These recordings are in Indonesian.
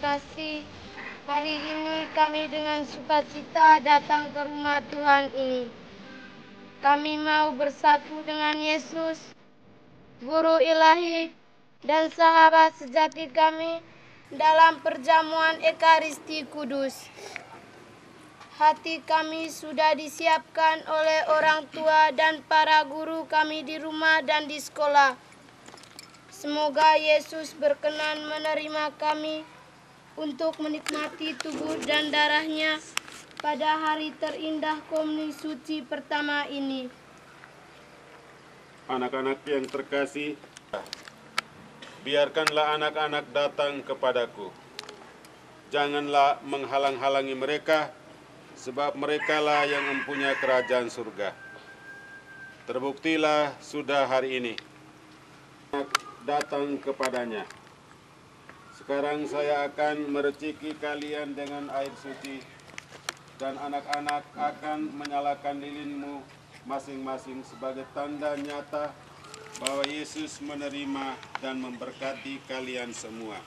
terkasih, hari ini kami dengan sukacita datang ke rumah Tuhan ini. Kami mau bersatu dengan Yesus, Guru Ilahi, dan sahabat sejati kami dalam perjamuan Ekaristi Kudus. Hati kami sudah disiapkan oleh orang tua dan para guru kami di rumah dan di sekolah. Semoga Yesus berkenan menerima kami untuk menikmati tubuh dan darahnya pada hari terindah komuni suci pertama ini. Anak-anak yang terkasih, biarkanlah anak-anak datang kepadaku. Janganlah menghalang-halangi mereka, sebab merekalah yang mempunyai kerajaan surga. Terbuktilah sudah hari ini datang kepadanya. Sekarang saya akan mereciki kalian dengan air suci, dan anak-anak akan menyalakan lilinmu masing-masing sebagai tanda nyata bahwa Yesus menerima dan memberkati kalian semua.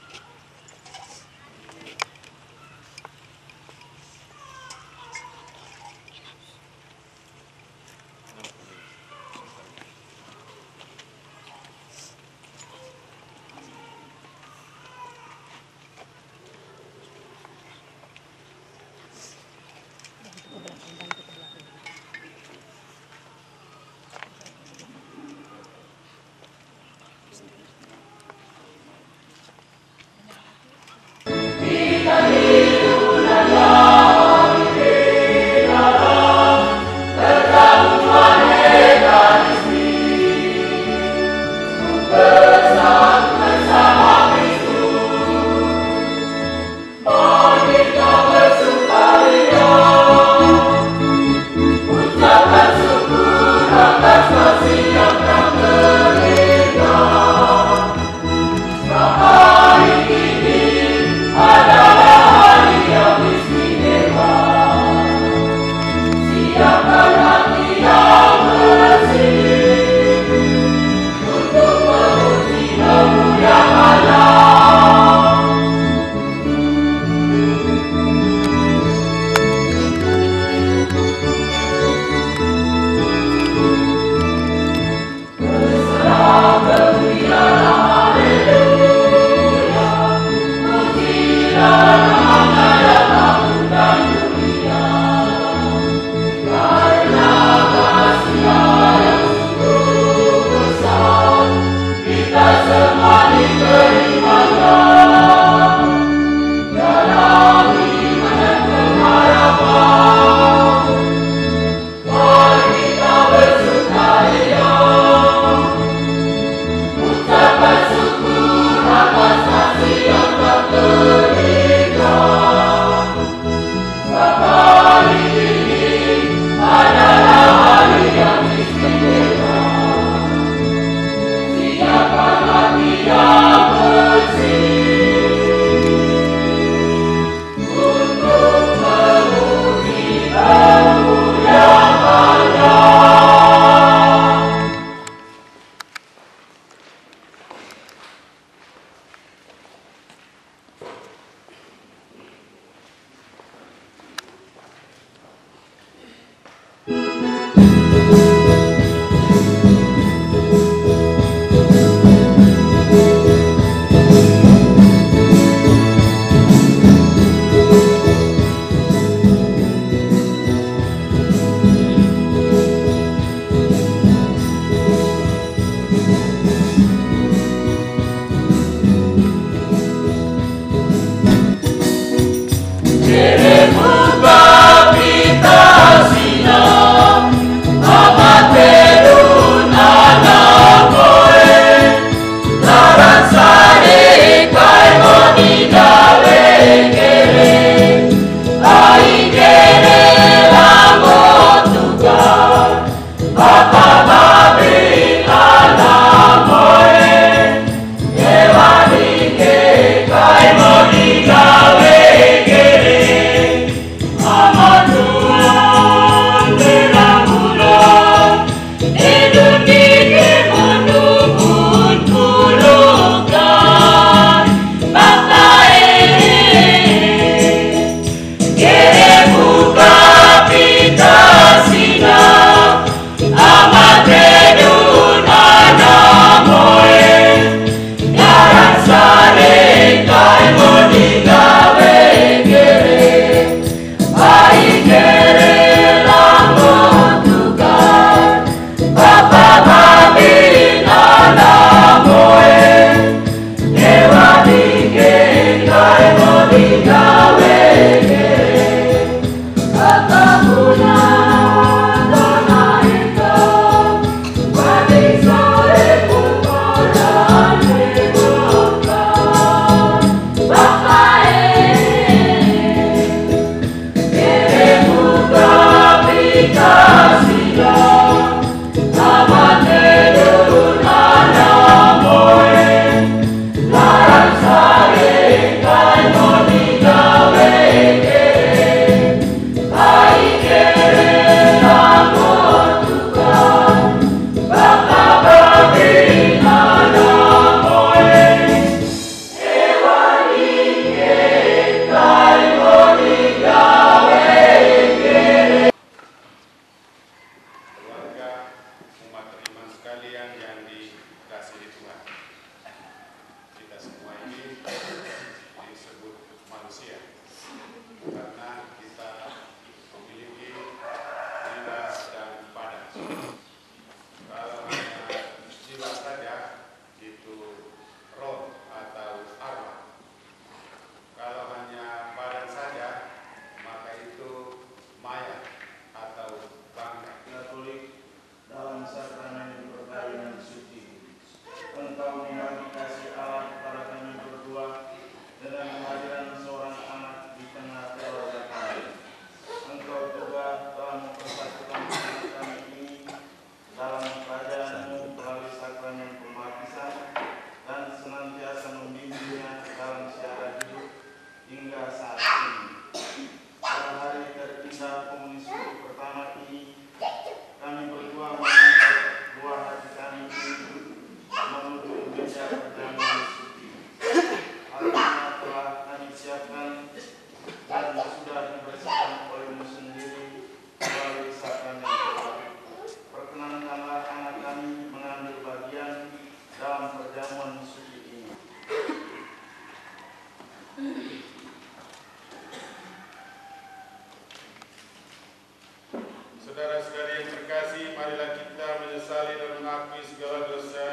Saudara-saudari yang terkasih, marilah kita menyesali dan mengakui segala dosa.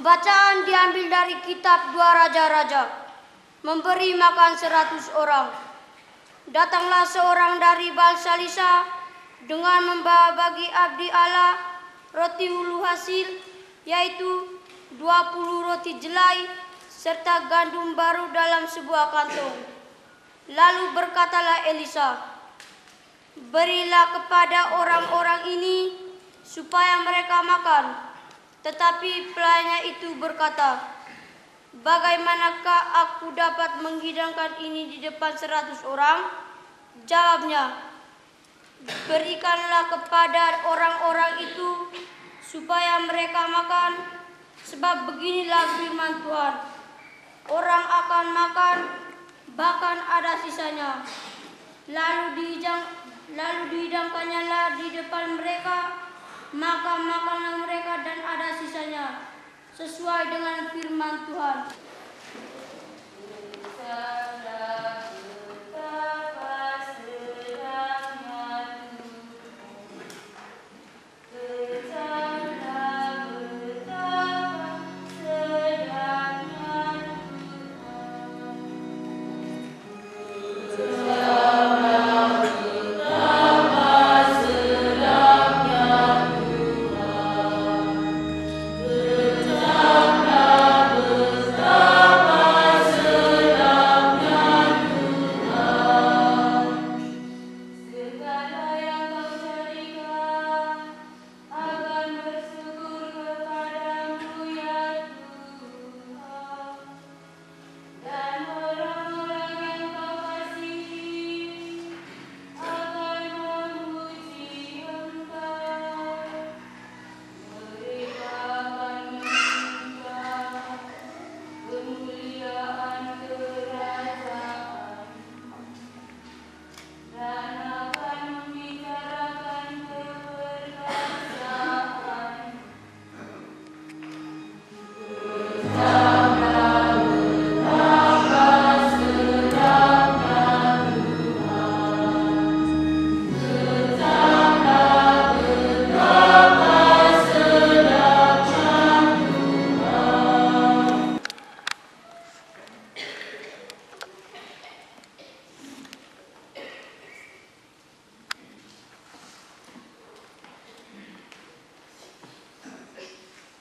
Pembacaan diambil dari kitab 2 Raja-Raja. Memberi makan 100 orang. Datanglah seorang dari Baal-Salisa dengan membawa bagi abdi Allah roti hulu hasil, yaitu 20 roti jelai serta gandum baru dalam sebuah kantong. Lalu berkatalah Elisa, "Berilah kepada orang-orang ini supaya mereka makan." Tetapi pelayannya itu berkata, "Bagaimanakah aku dapat menghidangkan ini di depan 100 orang?" Jawabnya, "Berikanlah kepada orang-orang itu supaya mereka makan, sebab beginilah firman Tuhan, orang akan makan, bahkan ada sisanya. Lalu dihidangkannya di depan mereka, maka makanlah mereka dan ada sisanya, sesuai dengan firman Tuhan."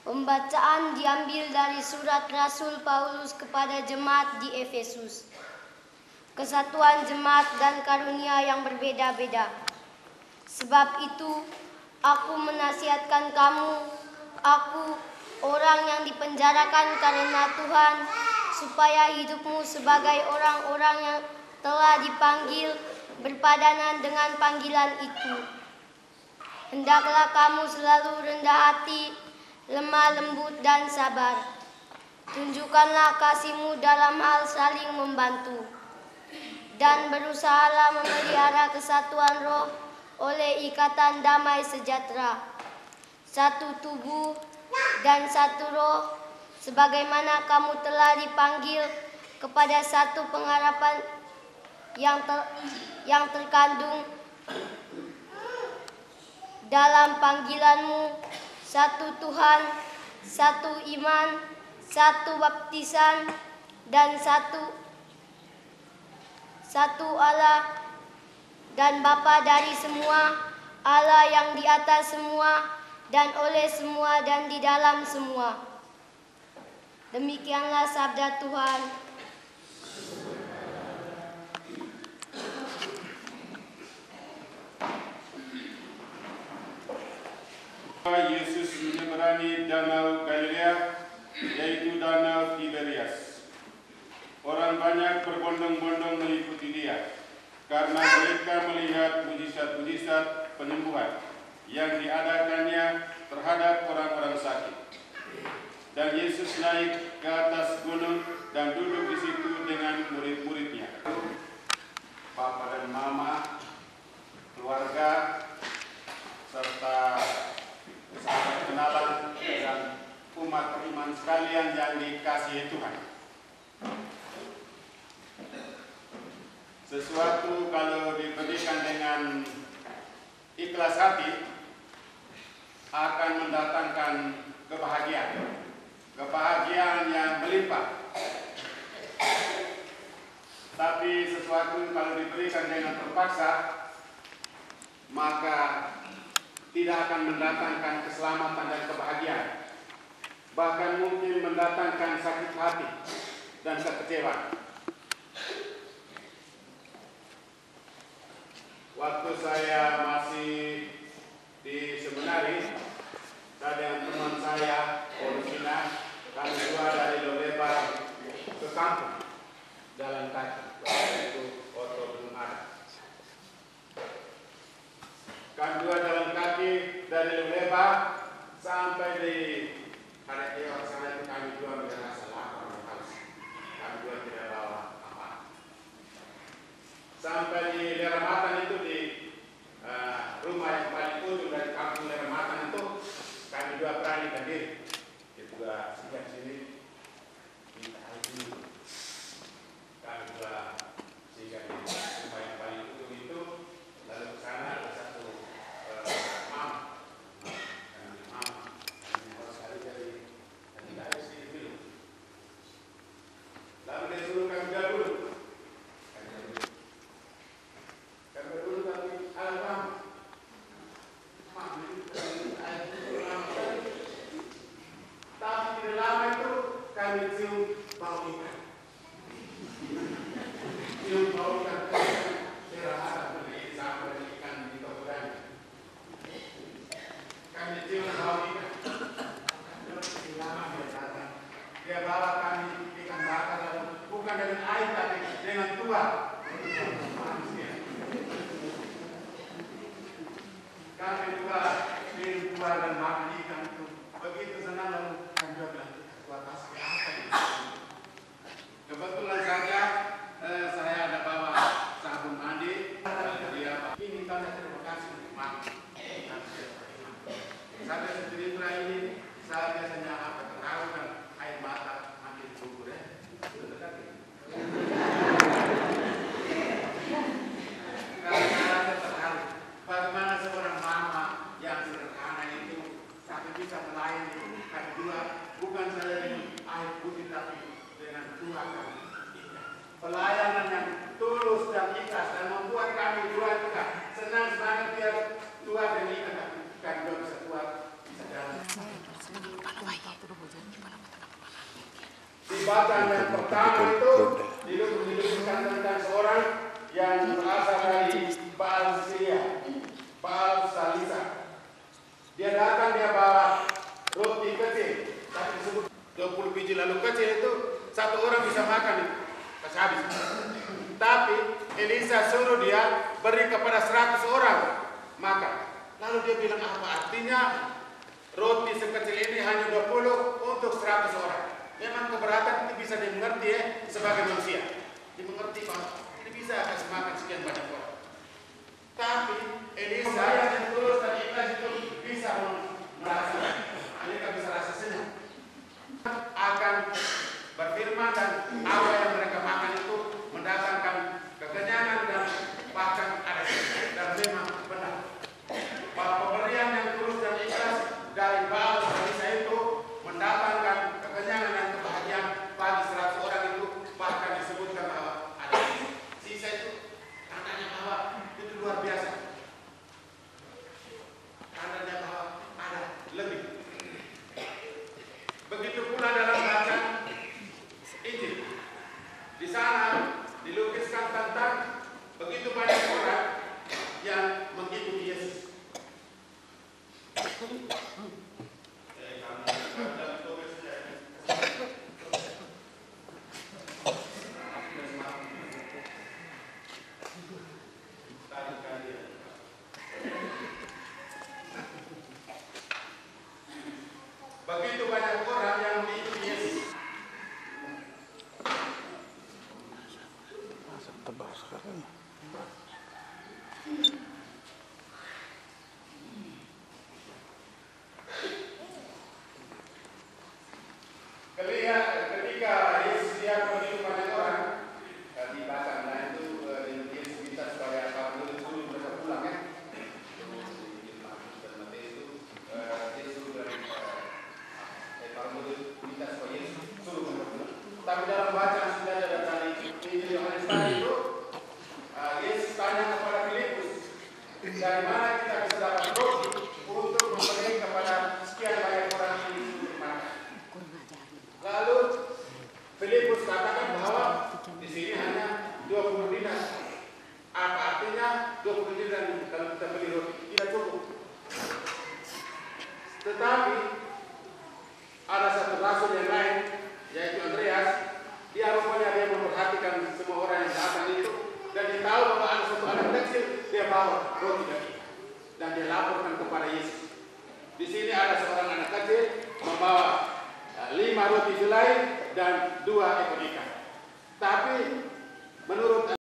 Pembacaan diambil dari surat Rasul Paulus kepada jemaat di Efesus. Kesatuan jemaat dan karunia yang berbeda-beda. Sebab itu, aku menasihatkan kamu, aku orang yang dipenjarakan karena Tuhan, supaya hidupmu sebagai orang-orang yang telah dipanggil berpadanan dengan panggilan itu. Hendaklah kamu selalu rendah hati, lemah lembut dan sabar. Tunjukkanlah kasihmu dalam hal saling membantu. Dan berusahalah memelihara kesatuan roh oleh ikatan damai sejahtera. Satu tubuh dan satu roh, sebagaimana kamu telah dipanggil kepada satu pengharapan yang terkandung dalam panggilanmu. Satu Tuhan, satu iman, satu baptisan, dan satu Allah dan Bapa dari semua, Allah yang di atas semua dan oleh semua dan di dalam semua. Demikianlah sabda Tuhan. Yesus menyeberangi danau Galilea, yaitu danau Tiberias. Orang banyak berbondong-bondong mengikuti dia, karena mereka melihat mujizat-mujizat penyembuhan yang diadakannya terhadap orang-orang sakit. Dan Yesus naik ke atas gunung dan duduk di situ dengan murid-muridnya. Bapa dan Mama, keluarga, serta sahabat kenalan dan umat beriman sekalian yang dikasihi Tuhan. Sesuatu kalau diberikan dengan ikhlas hati akan mendatangkan kebahagiaan berlimpah. Tapi sesuatu kalau diberikan dengan terpaksa, maka tidak akan mendatangkan keselamatan dan kebahagiaan. Bahkan mungkin mendatangkan sakit hati dan kekecewaan. Waktu saya masih di seminari, saya dengan teman saya, Olusina, kami keluar dari Lolebar ke kampung jalan kaki. Waktu itu oto belum ada. Kami keluar jalan kaki dari Lolebar sampai di Karekewa sana itu kami keluar merasa lapar dan haus. Kami keluar tidak bawa apa. Sampai di Leramatan itu di rumah yang paling ujung dari kampung Leramatan itu kami dua berani hadir. Itu juga sejak sini kita hadir. Kami dua sehingga di rumah yang paling ujung itu lalu ke sana ada satu mam. Lalu dia suruh kami dulu. Kami dulu tapi alam. Tapi tidak lama itu kami cium bau ikan. Cium bau ikan. Saya rasa beli sampai ikan di kotoran. Kami cium bau ikan. Tidak lama dia datang. Dia bawa kami ikan bakar lalu bukan dengan air tapi dengan tuah. Kami juga minum tuah dan makan ikan itu. Begitu senang lalu kami juga bilang, tuah kasih apa ini? Kebetulan saja saya ada bawa sabun mandi. Dia ini tanda terima kasih untuk mami. Sampai secerita ini saya biasanya apa terharu dan air mata makin subur ya. Karena saya terharu bagaimana seorang mama yang sederhana itu sampai bisa melayani kami dua bukan saja dengan air putih tapi dengan tuah kami ikan. Pelayanan yang tulus dan ikhlas dan membuat kami dua juga senang banget dia tuah dan ikan tapi kami dua bisa tuah bisa jalan. Di batang yang pertama itu dilukiskan tentang seorang yang berasal dari Baal Salisa. Dia datang, dia bawa roti kecil, tapi disebut 20 biji lalu kecil itu satu orang bisa makan itu, kasih habis. Tapi Elisa suruh dia beri kepada 100 orang makan. Lalu dia bilang apa artinya roti sekecil ini hanya 20 untuk 100 orang. Memang keberatan itu bisa dimengerti ya sebagai manusia. Dimengerti bahwa ini bisa kasih makan sekian banyak orang. Tapi Elisa yang tulus dan ikhlas itu bisa merasakan. Mereka bisa rasa senang. Akan berfirman dan apa yang mereka makan itu mendatangkan kekenyangan dan bahkan ada dan memang benar. Bahwa pemberian yang tulus dan ikhlas dari Baal Salisa itu mendatangkan kekenyangan dan kebahagiaan bagi 100 orang itu bahkan disebutkan bahwa ada sisa itu tandanya bahwa itu luar biasa. Tandanya bahwa ada lebih. Begitu pula dalam bacaan Injil. Di sana dilukiskan tentang begitu banyak orang yang mengikuti Yesus. Begitu banyak orang yang mengikuti Yesus. Tebal sekarang. Ketika Yesus lihat begitu banyak orang di batang lain itu Yesus minta supaya para murid suruh mereka pulang ya. Yesus para murid minta supaya Yesus suruh mereka pulang. tapi dalam bacaan sudah ada dari Injil Yohanes tadi itu, Yesus tanya kepada Filipus, dari mana kita bisa dapat roti untuk memberi kepada sekian banyak orang ini untuk makan. Lalu Filipus katakan bahwa di sini hanya 20 dinar. Apa artinya 20 dinar kalau kita beli roti? Tidak cukup. Tetapi ada satu rasul yang lain, yaitu Andreas. Dia rupanya dia memperhatikan semua orang yang datang itu, dan dia tahu bahwa ada satu anak kecil, dia bawa roti tadi dan dia laporkan kepada Yesus. Di sini ada seorang anak kecil membawa 5 roti helai dan 2 ekor ikan. Tapi menurut